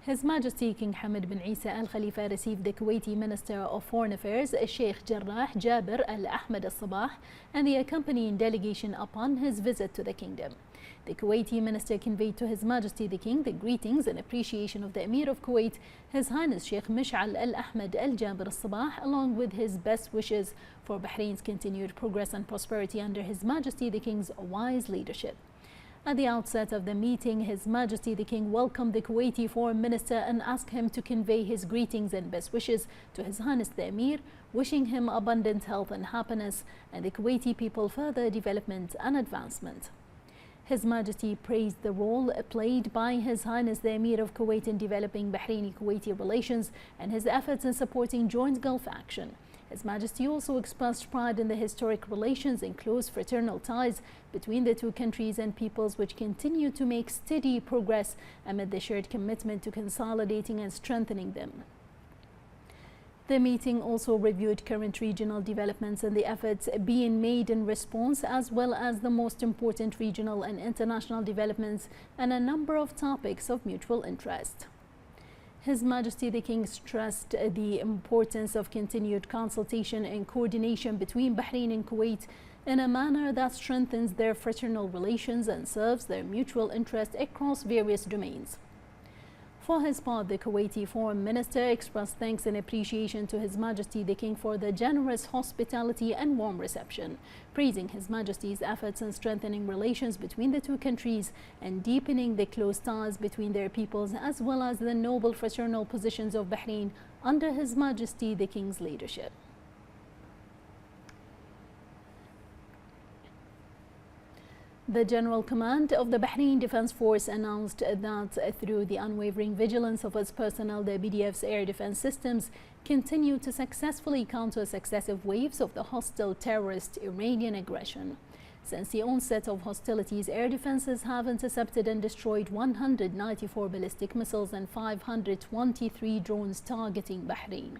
His Majesty King Hamad bin Isa Al Khalifa received the Kuwaiti Minister of Foreign Affairs, Sheikh Jarrah Jabir Al Ahmed Al Sabah, and the accompanying delegation upon his visit to the kingdom. The Kuwaiti minister conveyed to His Majesty the King the greetings and appreciation of the Emir of Kuwait, His Highness Sheikh Mish'al Al Ahmed Al Jabir Al Sabah, along with his best wishes for Bahrain's continued progress and prosperity under His Majesty the King's wise leadership. At the outset of the meeting, His Majesty the King welcomed the Kuwaiti Foreign Minister and asked him to convey his greetings and best wishes to His Highness the Emir, wishing him abundant health and happiness and the Kuwaiti people further development and advancement. His Majesty praised the role played by His Highness the Emir of Kuwait in developing Bahraini-Kuwaiti relations and his efforts in supporting joint Gulf action. His Majesty also expressed pride in the historic relations and close fraternal ties between the two countries and peoples, which continue to make steady progress amid the shared commitment to consolidating and strengthening them. The meeting also reviewed current regional developments and the efforts being made in response, as well as the most important regional and international developments and a number of topics of mutual interest. His Majesty the King stressed the importance of continued consultation and coordination between Bahrain and Kuwait in a manner that strengthens their fraternal relations and serves their mutual interest across various domains. For his part, the Kuwaiti Foreign Minister expressed thanks and appreciation to His Majesty the King for the generous hospitality and warm reception, praising His Majesty's efforts in strengthening relations between the two countries and deepening the close ties between their peoples, as well as the noble fraternal positions of Bahrain under His Majesty the King's leadership. The General Command of the Bahrain Defense Force announced that through the unwavering vigilance of its personnel, the BDF's air defense systems continue to successfully counter successive waves of the hostile terrorist Iranian aggression. Since the onset of hostilities, air defenses have intercepted and destroyed 194 ballistic missiles and 523 drones targeting Bahrain.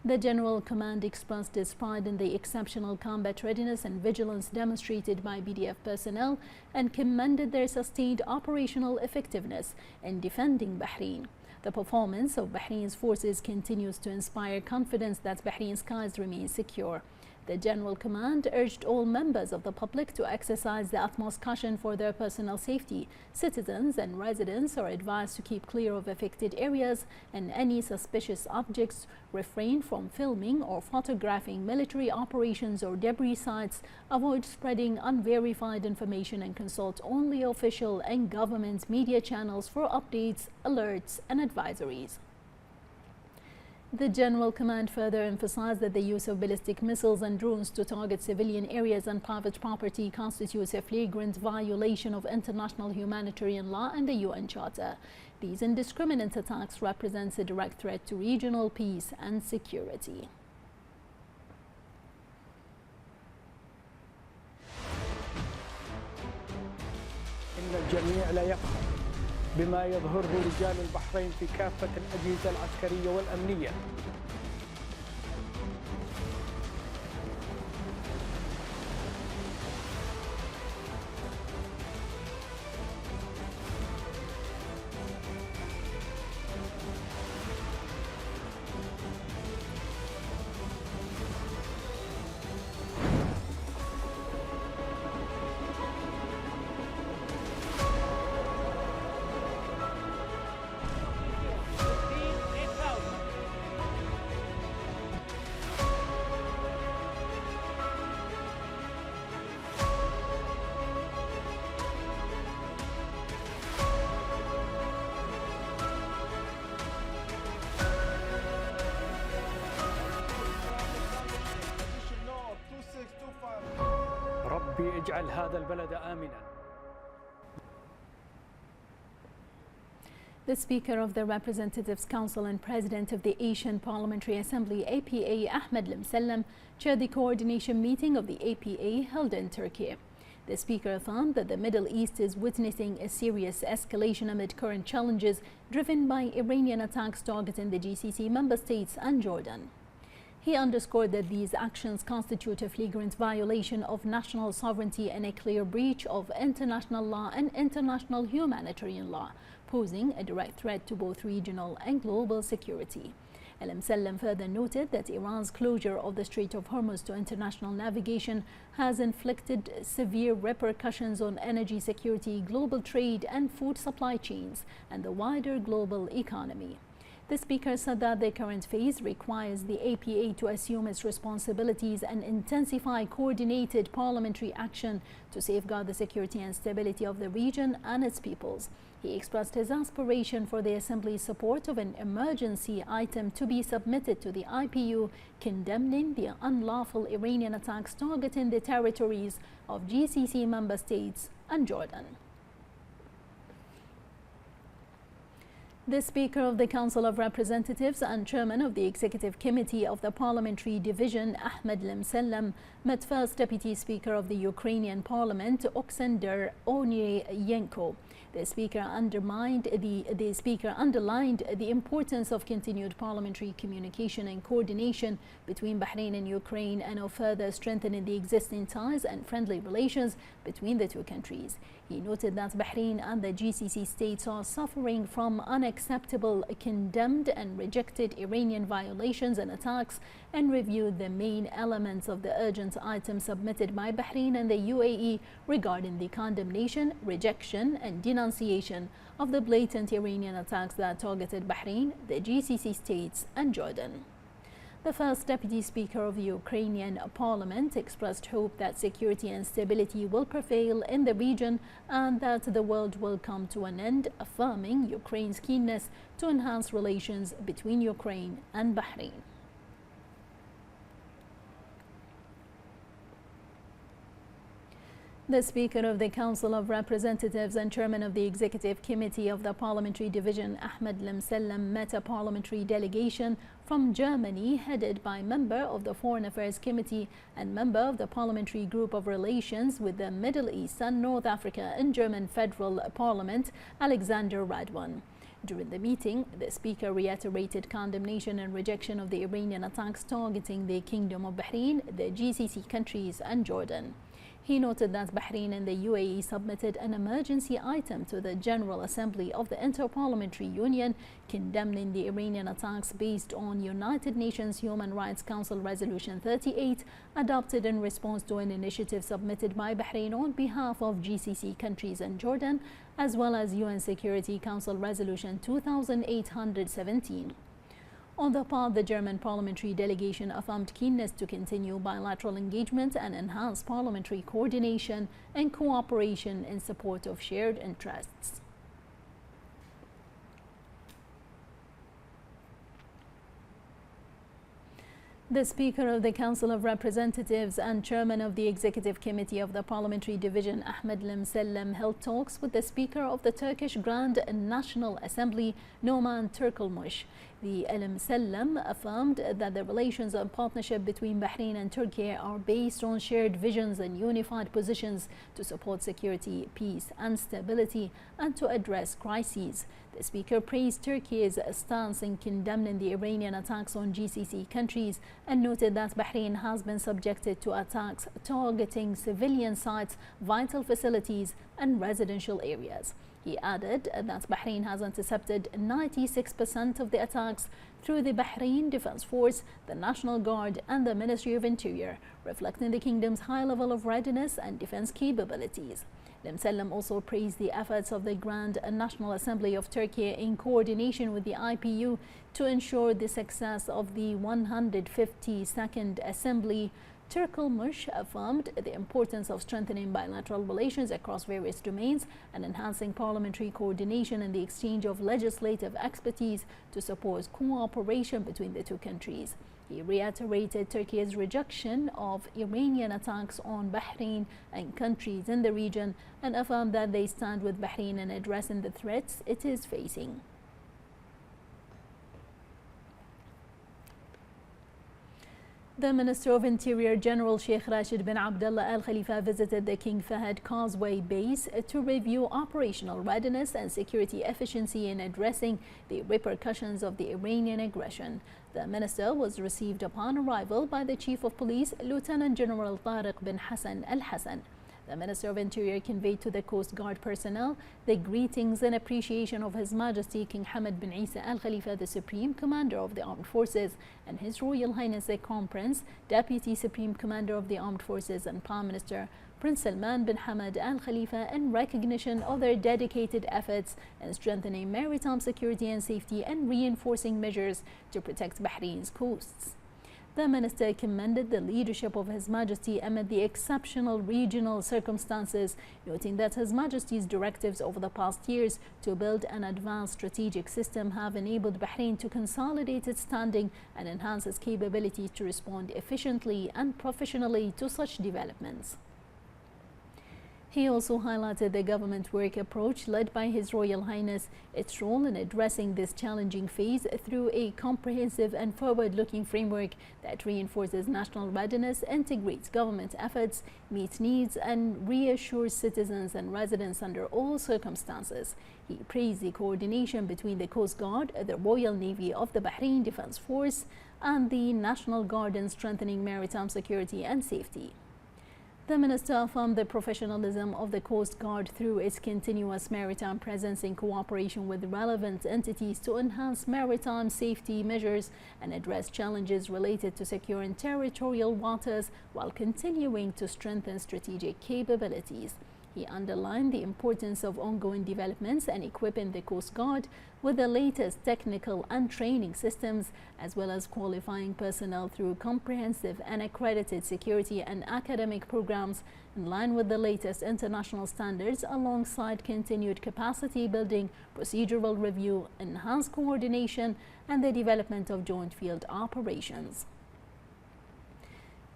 The General Command expressed its pride in the exceptional combat readiness and vigilance demonstrated by BDF personnel and commended their sustained operational effectiveness in defending Bahrain. The performance of Bahrain's forces continues to inspire confidence that Bahrain's skies remain secure. The General Command urged all members of the public to exercise the utmost caution for their personal safety. Citizens and residents are advised to keep clear of affected areas and any suspicious objects, refrain from filming or photographing military operations or debris sites, avoid spreading unverified information, and consult only official and government media channels for updates, alerts and advisories. The General Command further emphasized that the use of ballistic missiles and drones to target civilian areas and private property constitutes a flagrant violation of international humanitarian law and the UN Charter. These indiscriminate attacks represent a direct threat to regional peace and security. إن الجميع لا يفخر بما يظهره رجال البحرين في كافة الأجهزة العسكرية والأمنية. ربي اجعل هذا البلد آمنا. The Speaker of the Representatives Council and President of the Asian Parliamentary Assembly APA, Ahmed Lemselem, chaired the coordination meeting of the APA held in Turkey. The Speaker affirmed that the Middle East is witnessing a serious escalation amid current challenges driven by Iranian attacks targeting the GCC member states and Jordan. He underscored that these actions constitute a flagrant violation of national sovereignty and a clear breach of international law and international humanitarian law, posing a direct threat to both regional and global security. Al-Msallam further noted that Iran's closure of the Strait of Hormuz to international navigation has inflicted severe repercussions on energy security, global trade and food supply chains, and the wider global economy. The speaker said that the current phase requires the APA to assume its responsibilities and intensify coordinated parliamentary action to safeguard the security and stability of the region and its peoples. He expressed his aspiration for the Assembly's support of an emergency item to be submitted to the IPU condemning the unlawful Iranian attacks targeting the territories of GCC member states and Jordan. The Speaker of the Council of Representatives and Chairman of the Executive Committee of the Parliamentary Division, Ahmed Al-Msallam, met First Deputy Speaker of the Ukrainian Parliament, Oleksandr Onyenko. The Speaker underlined the importance of continued parliamentary communication and coordination between Bahrain and Ukraine and of further strengthening the existing ties and friendly relations between the two countries. He noted that Bahrain and the GCC states are suffering from unacceptable, condemned and rejected Iranian violations and attacks, and reviewed the main elements of the urgent item submitted by Bahrain and the UAE regarding the condemnation, rejection and denunciation of the blatant Iranian attacks that targeted Bahrain, the GCC states and Jordan. The First Deputy Speaker of the Ukrainian Parliament expressed hope that security and stability will prevail in the region and that the world will come to an end, affirming Ukraine's keenness to enhance relations between Ukraine and Bahrain. The Speaker of the Council of Representatives and Chairman of the Executive Committee of the Parliamentary Division, Ahmed Al-Msallam, met a parliamentary delegation from Germany headed by member of the Foreign Affairs Committee and member of the Parliamentary Group of Relations with the Middle East and North Africa in German Federal Parliament, Alexander Radwan. During the meeting, the Speaker reiterated condemnation and rejection of the Iranian attacks targeting the Kingdom of Bahrain, the GCC countries and Jordan. He noted that Bahrain and the UAE submitted an emergency item to the General Assembly of the Inter-Parliamentary Union condemning the Iranian attacks based on United Nations Human Rights Council Resolution 38 adopted in response to an initiative submitted by Bahrain on behalf of GCC countries and Jordan, as well as UN Security Council Resolution 2817. On the part, the German parliamentary delegation affirmed keenness to continue bilateral engagement and enhance parliamentary coordination and cooperation in support of shared interests. The Speaker of the Council of Representatives and Chairman of the Executive Committee of the Parliamentary Division, Ahmed Al-Msallam, held talks with the Speaker of the Turkish Grand National Assembly, Numan Turkulmuş. The Al-Msallam affirmed that the relations and partnership between Bahrain and Turkey are based on shared visions and unified positions to support security, peace and stability and to address crises. The Speaker praised Turkey's stance in condemning the Iranian attacks on GCC countries and noted that Bahrain has been subjected to attacks targeting civilian sites, vital facilities and residential areas. He added that Bahrain has intercepted 96% of the attacks through the Bahrain Defense Force, the National Guard and the Ministry of Interior, reflecting the kingdom's high level of readiness and defense capabilities. Al-Msallam also praised the efforts of the Grand National Assembly of Turkey in coordination with the IPU to ensure the success of the 152nd Assembly. Turkulmuş affirmed the importance of strengthening bilateral relations across various domains and enhancing parliamentary coordination and the exchange of legislative expertise to support cooperation between the two countries. He reiterated Turkey's rejection of Iranian attacks on Bahrain and countries in the region and affirmed that they stand with Bahrain in addressing the threats it is facing. The Minister of Interior General Sheikh Rashid bin Abdullah Al Khalifa visited the King Fahd Causeway base to review operational readiness and security efficiency in addressing the repercussions of the Iranian aggression. The minister was received upon arrival by the Chief of Police, Lieutenant General Tariq bin Hassan Al Hassan. The Minister of Interior conveyed to the Coast Guard personnel the greetings and appreciation of His Majesty King Hamad bin Isa Al Khalifa, the Supreme Commander of the Armed Forces, and His Royal Highness the Crown Prince, Deputy Supreme Commander of the Armed Forces, and Prime Minister Prince Salman bin Hamad Al Khalifa, in recognition of their dedicated efforts in strengthening maritime security and safety and reinforcing measures to protect Bahrain's coasts. The minister commended the leadership of His Majesty amid the exceptional regional circumstances, noting that His Majesty's directives over the past years to build an advanced strategic system have enabled Bahrain to consolidate its standing and enhance its capability to respond efficiently and professionally to such developments. He also highlighted the government work approach led by His Royal Highness, its role in addressing this challenging phase through a comprehensive and forward-looking framework that reinforces national readiness, integrates government efforts, meets needs, and reassures citizens and residents under all circumstances. He praised the coordination between the Coast Guard, the Royal Navy of the Bahrain Defense Force, and the National Guard in strengthening maritime security and safety. The minister affirmed the professionalism of the Coast Guard through its continuous maritime presence in cooperation with relevant entities to enhance maritime safety measures and address challenges related to securing territorial waters while continuing to strengthen strategic capabilities. He underlined the importance of ongoing developments and equipping the Coast Guard with the latest technical and training systems, as well as qualifying personnel through comprehensive and accredited security and academic programs in line with the latest international standards, alongside continued capacity building, procedural review, enhanced coordination, and the development of joint field operations.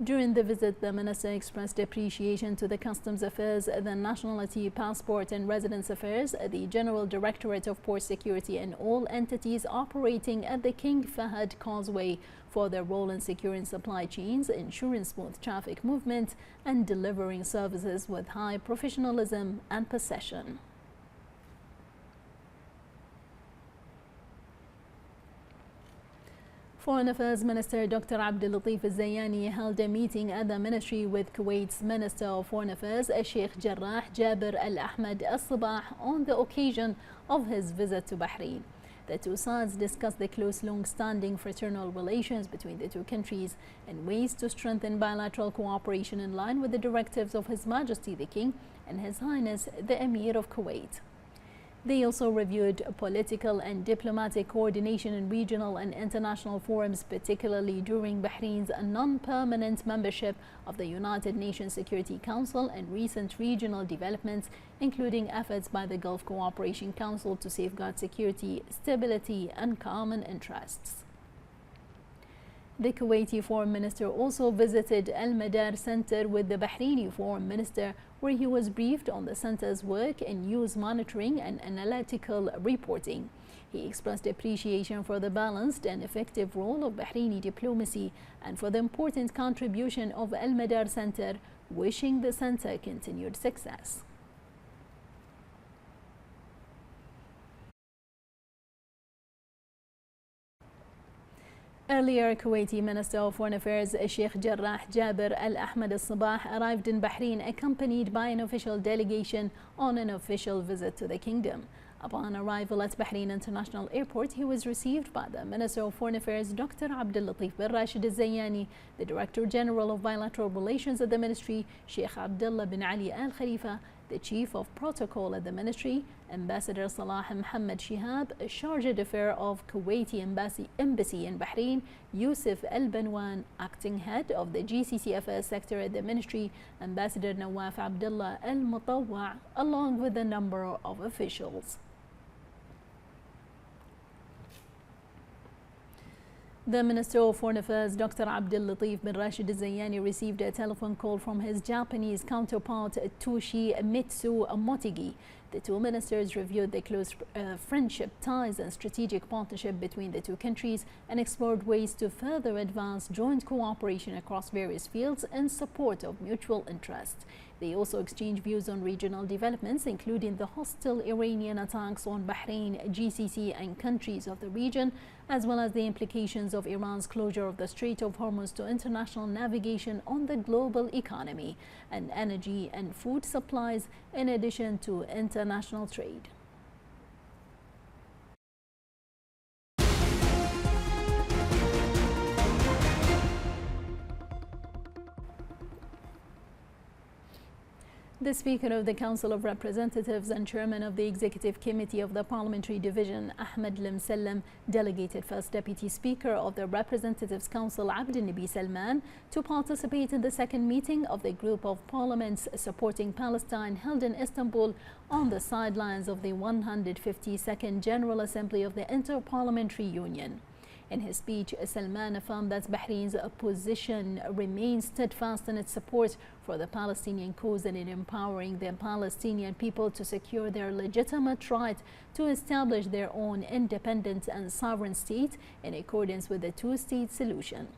During the visit, the minister expressed appreciation to the Customs Affairs, the Nationality, Passport and Residence Affairs, the General Directorate of Port Security, and all entities operating at the King Fahd Causeway for their role in securing supply chains, ensuring smooth traffic movement, and delivering services with high professionalism and precision. Foreign Affairs Minister Dr. Abdul Latif Al-Zayani held a meeting at the ministry with Kuwait's Minister of Foreign Affairs, Sheikh Jarrah Jabir Al-Ahmad Al-Sabah, on the occasion of his visit to Bahrain. The two sides discussed the close, long-standing fraternal relations between the two countries and ways to strengthen bilateral cooperation in line with the directives of His Majesty the King and His Highness the Emir of Kuwait. They also reviewed political and diplomatic coordination in regional and international forums, particularly during Bahrain's non-permanent membership of the United Nations Security Council, and recent regional developments, including efforts by the Gulf Cooperation Council to safeguard security, stability, and common interests. The Kuwaiti Foreign Minister also visited Al Madar Center with the Bahraini Foreign Minister, where he was briefed on the center's work in news monitoring and analytical reporting. He expressed appreciation for the balanced and effective role of Bahraini diplomacy and for the important contribution of Al Madar Center, wishing the center continued success. Earlier, Kuwaiti Minister of Foreign Affairs Sheikh Jarrah Jabir Al-Ahmad Al-Sabah arrived in Bahrain accompanied by an official delegation on an official visit to the kingdom. Upon arrival at Bahrain International Airport, he was received by the Minister of Foreign Affairs Dr. Abdul Latif bin Rashid Al-Zayani, the Director General of Bilateral Relations at the Ministry Sheikh Abdullah bin Ali Al Khalifa, the Chief of Protocol at the Ministry, Ambassador Salah Mohammed Shihab, Chargé d'Affaires of Kuwaiti Embassy in Bahrain, Yusuf Al-Banwan, Acting Head of the GCC Affairs Sector at the Ministry, Ambassador Nawaf Abdullah Al-Mutawwa, along with a number of officials. The Minister of Foreign Affairs, Dr. Abdul Latif bin Rashid Al-Zayani, received a telephone call from his Japanese counterpart, Toshi Mitsu Motegi. The two ministers reviewed the close friendship ties and strategic partnership between the two countries and explored ways to further advance joint cooperation across various fields in support of mutual interest. They also exchanged views on regional developments, including the hostile Iranian attacks on Bahrain, GCC and countries of the region, as well as the implications of Iran's closure of the Strait of Hormuz to international navigation on the global economy and energy and food supplies, in addition to international trade. The Speaker of the Council of Representatives and Chairman of the Executive Committee of the Parliamentary Division, Ahmed Lemselem, delegated First Deputy Speaker of the Representatives Council, Abdel-Nabi Salman, to participate in the second meeting of the Group of Parliaments Supporting Palestine held in Istanbul on the sidelines of the 152nd General Assembly of the Inter-Parliamentary Union. In his speech, Salman affirmed that Bahrain's position remains steadfast in its support for the Palestinian cause and in empowering the Palestinian people to secure their legitimate right to establish their own independent and sovereign state in accordance with the two-state solution.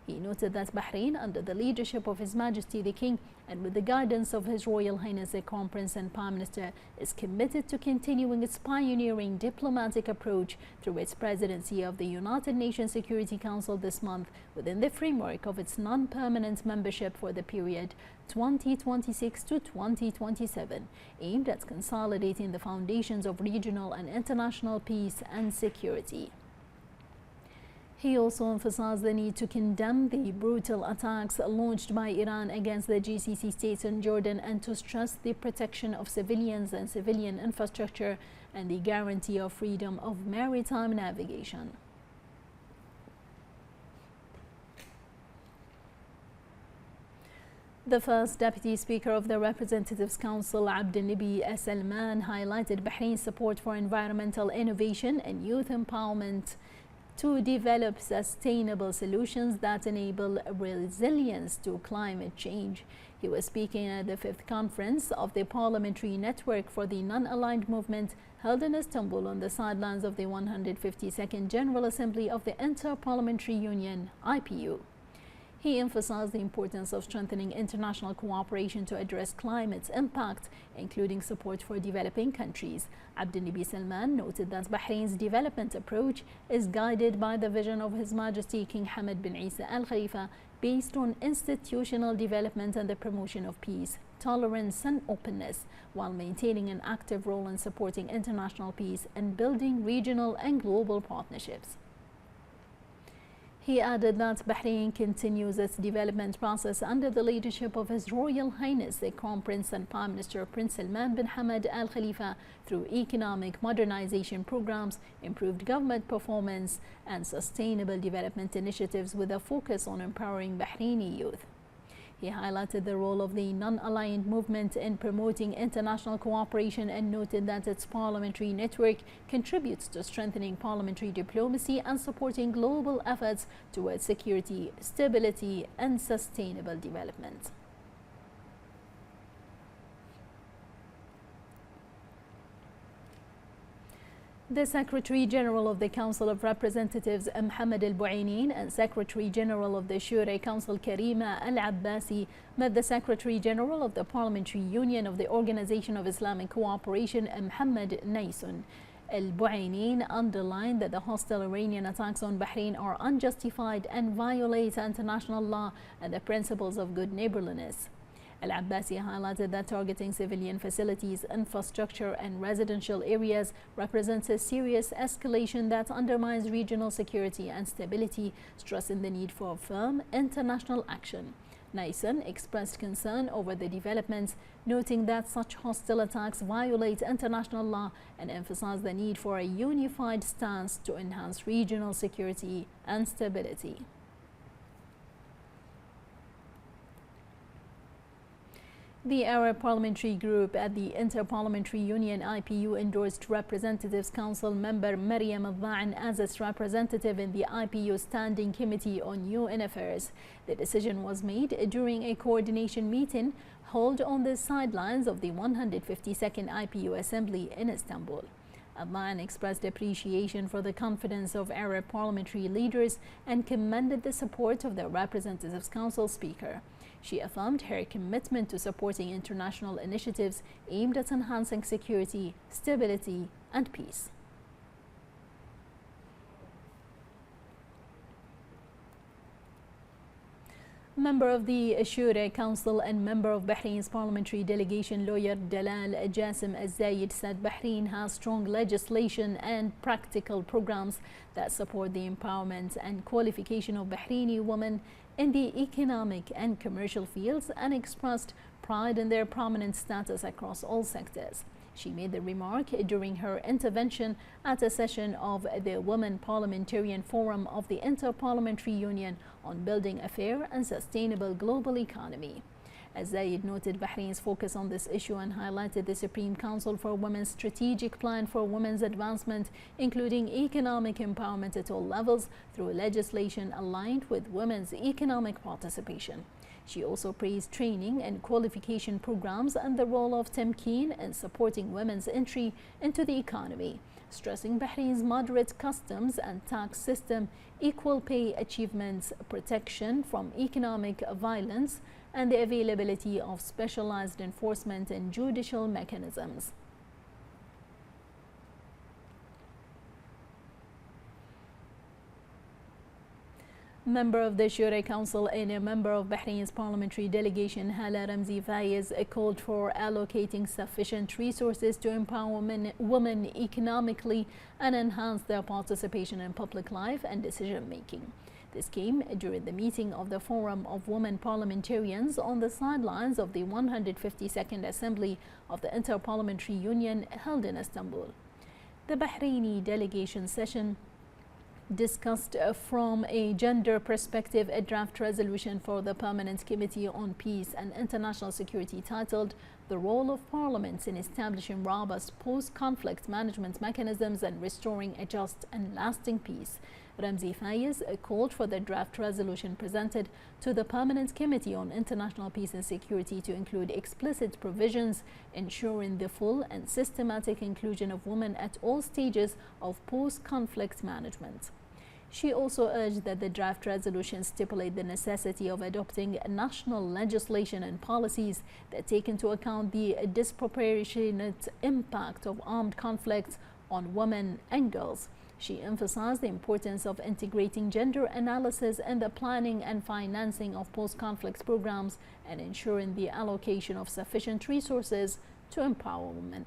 He noted that Bahrain, under the leadership of His Majesty the King and with the guidance of His Royal Highness the Crown Prince and Prime Minister, is committed to continuing its pioneering diplomatic approach through its presidency of the United Nations Security Council this month within the framework of its non-permanent membership for the period 2026 to 2027, aimed at consolidating the foundations of regional and international peace and security. He also emphasized the need to condemn the brutal attacks launched by Iran against the GCC states in Jordan and to stress the protection of civilians and civilian infrastructure and the guarantee of freedom of maritime navigation. The First Deputy Speaker of the Representatives Council, Abdel-Nabi Salman, highlighted Bahrain's support for environmental innovation and youth empowerment to develop sustainable solutions that enable resilience to climate change. He was speaking at the 5th conference of the Parliamentary Network for the Non-Aligned Movement held in Istanbul on the sidelines of the 152nd General Assembly of the Inter-Parliamentary Union, IPU. He emphasized the importance of strengthening international cooperation to address climate's impact, including support for developing countries. Abdel-Nabi Salman noted that Bahrain's development approach is guided by the vision of His Majesty King Hamad bin Isa Al Khalifa, based on institutional development and the promotion of peace, tolerance and openness, while maintaining an active role in supporting international peace and building regional and global partnerships. He added that Bahrain continues its development process under the leadership of His Royal Highness the Crown Prince and Prime Minister Prince Salman bin Hamad Al Khalifa through economic modernization programs, improved government performance, and sustainable development initiatives with a focus on empowering Bahraini youth. He highlighted the role of the non-aligned movement in promoting international cooperation and noted that its parliamentary network contributes to strengthening parliamentary diplomacy and supporting global efforts towards security, stability, and sustainable development. The Secretary General of the Council of Representatives, Mohammed Al-Buainin, and Secretary General of the Shura Council, Karima Al-Abbasi, met the Secretary General of the Parliamentary Union of the Organization of Islamic Cooperation, Mohammed Naisun. Al-Buainin underlined that the hostile Iranian attacks on Bahrain are unjustified and violate international law and the principles of good neighborliness. Al-Abbasi highlighted that targeting civilian facilities, infrastructure and residential areas represents a serious escalation that undermines regional security and stability, stressing the need for firm international action. Naisun expressed concern over the developments, noting that such hostile attacks violate international law and emphasized the need for a unified stance to enhance regional security and stability. The Arab Parliamentary Group at the Inter-Parliamentary Union IPU endorsed Representatives Council member Maryam Al-Dha'an as its representative in the IPU Standing Committee on UN Affairs. The decision was made during a coordination meeting held on the sidelines of the 152nd IPU Assembly in Istanbul. Adnan expressed appreciation for the confidence of Arab parliamentary leaders and commended the support of the Representatives Council Speaker. She affirmed her commitment to supporting international initiatives aimed at enhancing security, stability, and peace. Member of the Shura Council and member of Bahrain's parliamentary delegation, lawyer Dalal Jassim Al-Zayed, said Bahrain has strong legislation and practical programs that support the empowerment and qualification of Bahraini women in the economic and commercial fields, and expressed pride in their prominent status across all sectors. She made the remark during her intervention at a session of the Women Parliamentarian Forum of the Inter-Parliamentary Union on building a fair and sustainable global economy. Al-Zayed noted Bahrain's focus on this issue and highlighted the Supreme Council for Women's strategic plan for women's advancement, including economic empowerment at all levels through legislation aligned with women's economic participation. She also praised training and qualification programs and the role of Tamkeen in supporting women's entry into the economy, stressing Bahrain's moderate customs and tax system, equal pay achievements, protection from economic violence, and the availability of specialized enforcement and judicial mechanisms. Member of the Shura Council and a member of Bahrain's parliamentary delegation, Hala Ramzi Fayez, called for allocating sufficient resources to empower women economically and enhance their participation in public life and decision making. This came during the meeting of the Forum of Women Parliamentarians on the sidelines of the 152nd Assembly of the Inter-Parliamentary Union held in Istanbul. The Bahraini delegation session discussed from a gender perspective a draft resolution for the Permanent Committee on Peace and International Security titled "The Role of Parliaments in Establishing Robust Post-Conflict Management Mechanisms and Restoring a Just and Lasting Peace." Ramzi Fayez called for the draft resolution presented to the Permanent Committee on International Peace and Security to include explicit provisions ensuring the full and systematic inclusion of women at all stages of post-conflict management. She also urged that the draft resolution stipulate the necessity of adopting national legislation and policies that take into account the disproportionate impact of armed conflicts on women and girls. She emphasized the importance of integrating gender analysis in the planning and financing of post-conflict programs and ensuring the allocation of sufficient resources to empower women.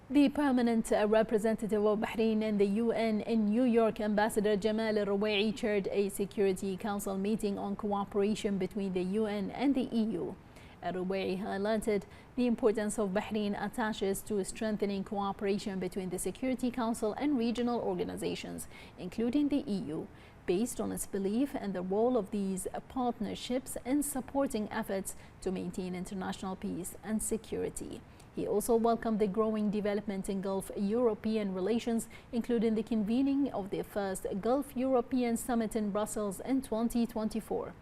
The permanent representative of Bahrain in the UN in New York, Ambassador Jamal Al-Ruwai'i, chaired a Security Council meeting on cooperation between the UN and the EU. Al-Ruwai'i highlighted the importance of Bahrain attaches to strengthening cooperation between the Security Council and regional organizations, including the EU, based on its belief in the role of these partnerships in supporting efforts to maintain international peace and security. He also welcomed the growing development in Gulf-European relations, including the convening of the first Gulf-European Summit in Brussels in 2024.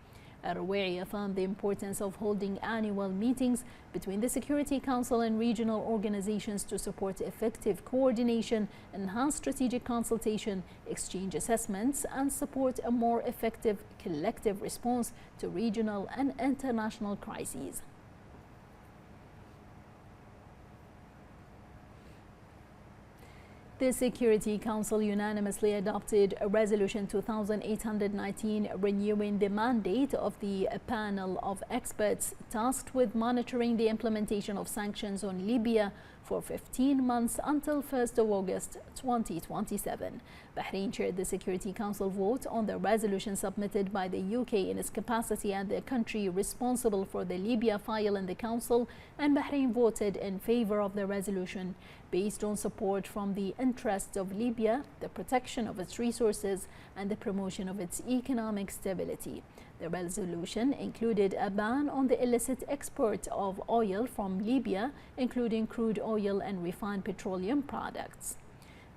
Al-Ruwai'i affirmed the importance of holding annual meetings between the Security Council and regional organizations to support effective coordination, enhance strategic consultation, exchange assessments, and support a more effective collective response to regional and international crises. The Security Council unanimously adopted Resolution 2819 renewing the mandate of the panel of experts tasked with monitoring the implementation of sanctions on Libya for 15 months until 1st of August 2027. Bahrain chaired the Security Council vote on the resolution submitted by the UK in its capacity as the country responsible for the Libya file in the Council, and Bahrain voted in favor of the resolution based on support from the interests of Libya, the protection of its resources, and the promotion of its economic stability. The resolution included a ban on the illicit export of oil from Libya, including crude oil and refined petroleum products.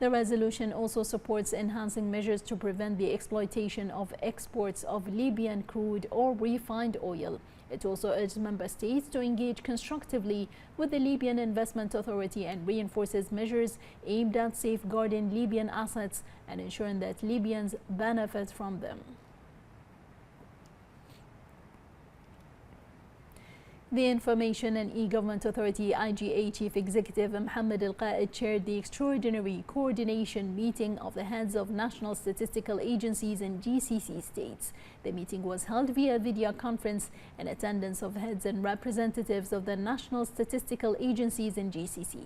The resolution also supports enhancing measures to prevent the exploitation of exports of Libyan crude or refined oil. It also urged member states to engage constructively with the Libyan Investment Authority and reinforces measures aimed at safeguarding Libyan assets and ensuring that Libyans benefit from them. The Information and E-Government Authority IGA Chief Executive Mohammed Al-Qaid chaired the extraordinary coordination meeting of the heads of national statistical agencies in GCC states. The meeting was held via video conference in attendance of heads and representatives of the national statistical agencies in GCC.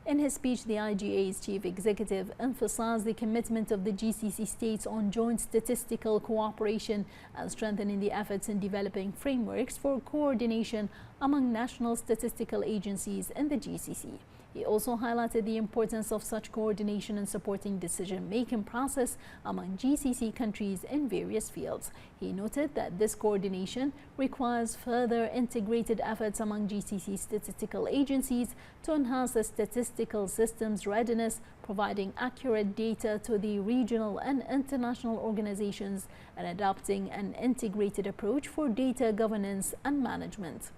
In his speech, the IGA's chief executive emphasized the commitment of the GCC states on joint statistical cooperation and strengthening the efforts in developing frameworks for coordination among national statistical agencies in the GCC. He also highlighted the importance of such coordination in supporting decision-making process among GCC countries in various fields. He noted that this coordination requires further integrated efforts among GCC statistical agencies to enhance the statistical system's readiness, providing accurate data to the regional and international organizations, and adopting an integrated approach for data governance and management.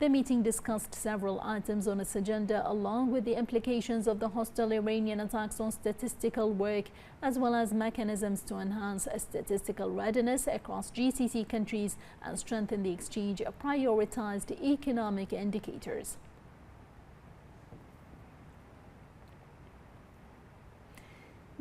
The meeting discussed several items on its agenda, along with the implications of the hostile Iranian attacks on statistical work, as well as mechanisms to enhance statistical readiness across GCC countries and strengthen the exchange of prioritized economic indicators.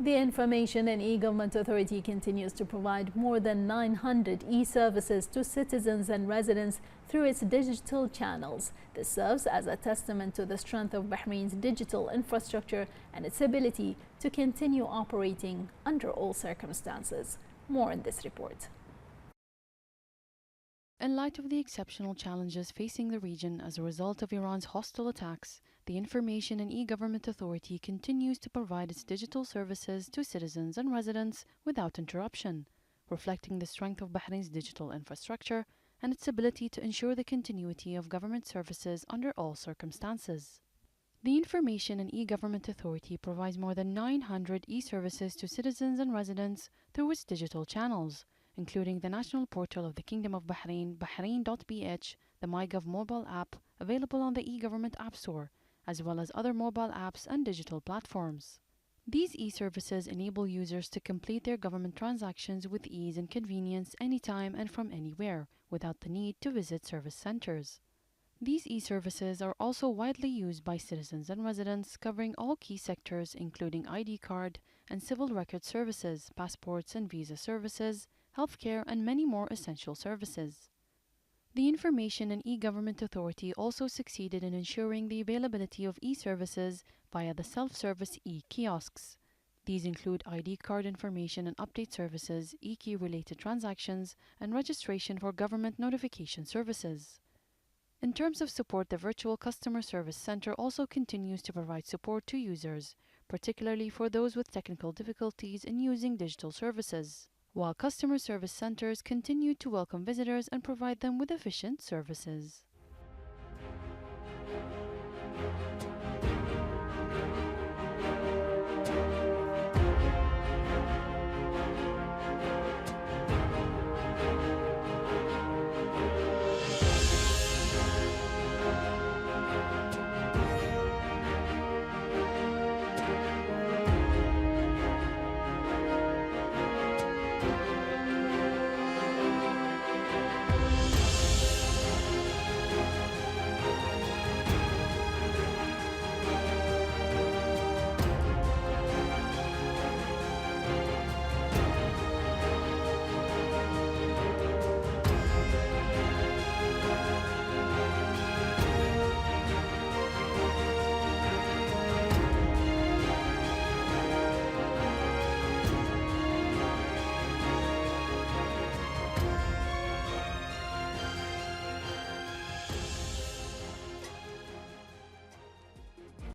The Information and E-Government Authority continues to provide more than 900 e-services to citizens and residents through its digital channels. This serves as a testament to the strength of Bahrain's digital infrastructure and its ability to continue operating under all circumstances. More in this report. In light of the exceptional challenges facing the region as a result of Iran's hostile attacks, the Information and E-Government Authority continues to provide its digital services to citizens and residents without interruption, reflecting the strength of Bahrain's digital infrastructure and its ability to ensure the continuity of government services under all circumstances. The Information and E-Government Authority provides more than 900 e-services to citizens and residents through its digital channels, including the national portal of the Kingdom of Bahrain, Bahrain.bh, the MyGov mobile app available on the e-government app store, as well as other mobile apps and digital platforms. These e-services enable users to complete their government transactions with ease and convenience anytime and from anywhere, without the need to visit service centers. These e-services are also widely used by citizens and residents, covering all key sectors including ID card and civil record services, passports and visa services, healthcare, and many more essential services. The Information and E-Government Authority also succeeded in ensuring the availability of e-services via the self-service e-kiosks. These include ID card information and update services, e-key related transactions, and registration for government notification services. In terms of support, the Virtual Customer Service Center also continues to provide support to users, particularly for those with technical difficulties in using digital services, while customer service centers continue to welcome visitors and provide them with efficient services.